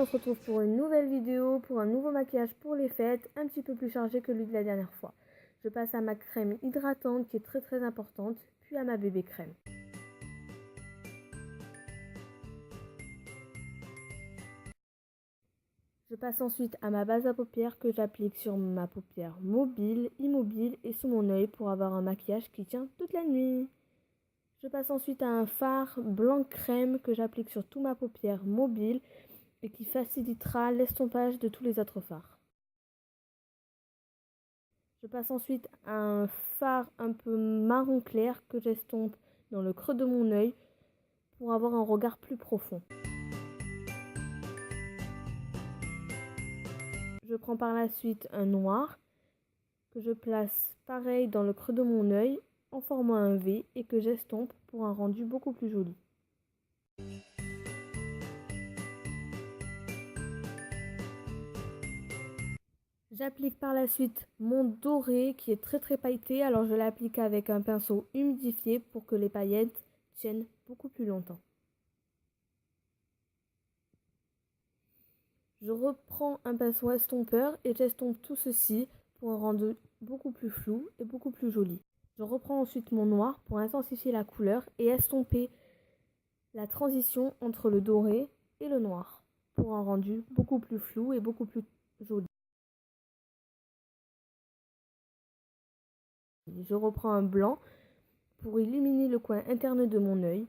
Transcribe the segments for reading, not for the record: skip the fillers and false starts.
on se retrouve pour une nouvelle vidéo, pour un nouveau maquillage pour les fêtes, un petit peu plus chargé que lui de la dernière fois. Je passe à ma crème hydratante qui est très importante, puis à ma bébé crème. Je passe ensuite à ma base à paupières que j'applique sur ma paupière mobile, immobile et sous mon œil pour avoir un maquillage qui tient toute la nuit. Je passe ensuite à un fard blanc crème que j'applique sur toute ma paupière mobile et qui facilitera l'estompage de tous les autres fards. Je passe ensuite à un fard un peu marron clair que j'estompe dans le creux de mon œil pour avoir un regard plus profond. Je prends par la suite un noir que je place pareil dans le creux de mon œil en formant un V et que j'estompe pour un rendu beaucoup plus joli. J'applique par la suite mon doré qui est très pailleté, alors je l'applique avec un pinceau humidifié pour que les paillettes tiennent beaucoup plus longtemps. Je reprends un pinceau estompeur et j'estompe tout ceci pour un rendu beaucoup plus flou et beaucoup plus joli. Je reprends ensuite mon noir pour intensifier la couleur et estomper la transition entre le doré et le noir pour un rendu beaucoup plus flou et beaucoup plus joli. Je reprends un blanc pour illuminer le coin interne de mon œil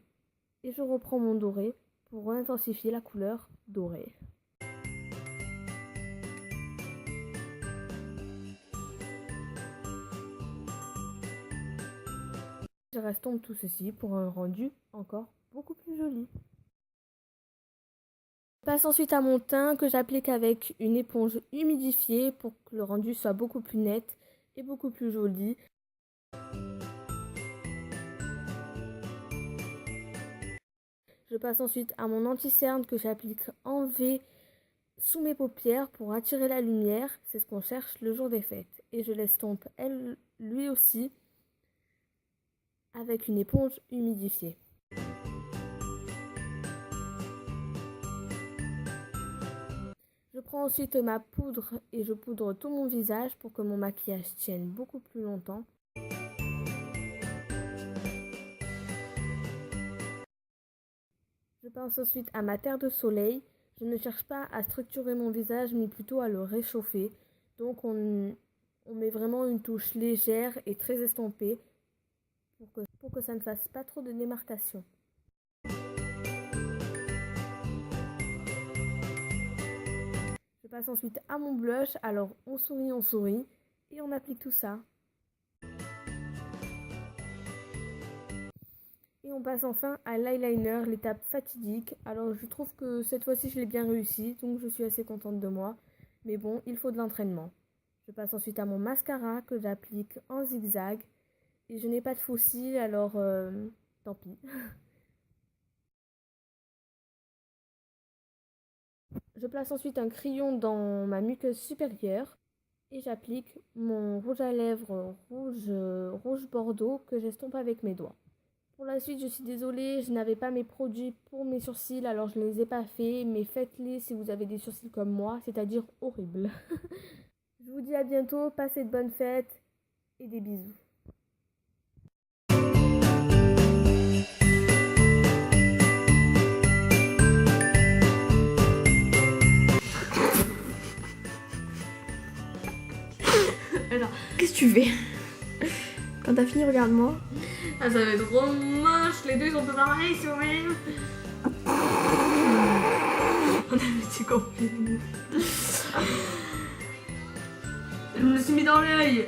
et je reprends mon doré pour intensifier la couleur dorée. Je restompe tout ceci pour un rendu encore beaucoup plus joli. Je passe ensuite à mon teint que j'applique avec une éponge humidifiée pour que le rendu soit beaucoup plus net et beaucoup plus joli. Je passe ensuite à mon anti-cerne que j'applique en V sous mes paupières pour attirer la lumière, c'est ce qu'on cherche le jour des fêtes. Et je l'estompe lui aussi avec une éponge humidifiée. Je prends ensuite ma poudre et je poudre tout mon visage pour que mon maquillage tienne beaucoup plus longtemps. Je passe ensuite à ma terre de soleil. Je ne cherche pas à structurer mon visage mais plutôt à le réchauffer. Donc on met vraiment une touche légère et très estompée pour que ça ne fasse pas trop de démarcation. Je passe ensuite à mon blush, alors on sourit et on applique tout ça. Et on passe enfin à l'eyeliner, l'étape fatidique. Alors je trouve que cette fois-ci je l'ai bien réussi, donc je suis assez contente de moi. Mais bon, il faut de l'entraînement. Je passe ensuite à mon mascara que j'applique en zigzag. Et je n'ai pas de faux cils, alors tant pis. Je place ensuite un crayon dans ma muqueuse supérieure. Et j'applique mon rouge à lèvres rouge bordeaux que j'estompe avec mes doigts. Pour la suite, je suis désolée, je n'avais pas mes produits pour mes sourcils, alors je ne les ai pas faits, mais faites-les si vous avez des sourcils comme moi, c'est-à-dire horribles. Je vous dis à bientôt, passez de bonnes fêtes et des bisous. Alors, qu'est-ce que tu fais? Quand t'as fini, regarde-moi. Ah, ça va être trop moche, les deux ils sont pas pareils, c'est horrible. On a un petit compliment. Je me le suis mis dans l'œil.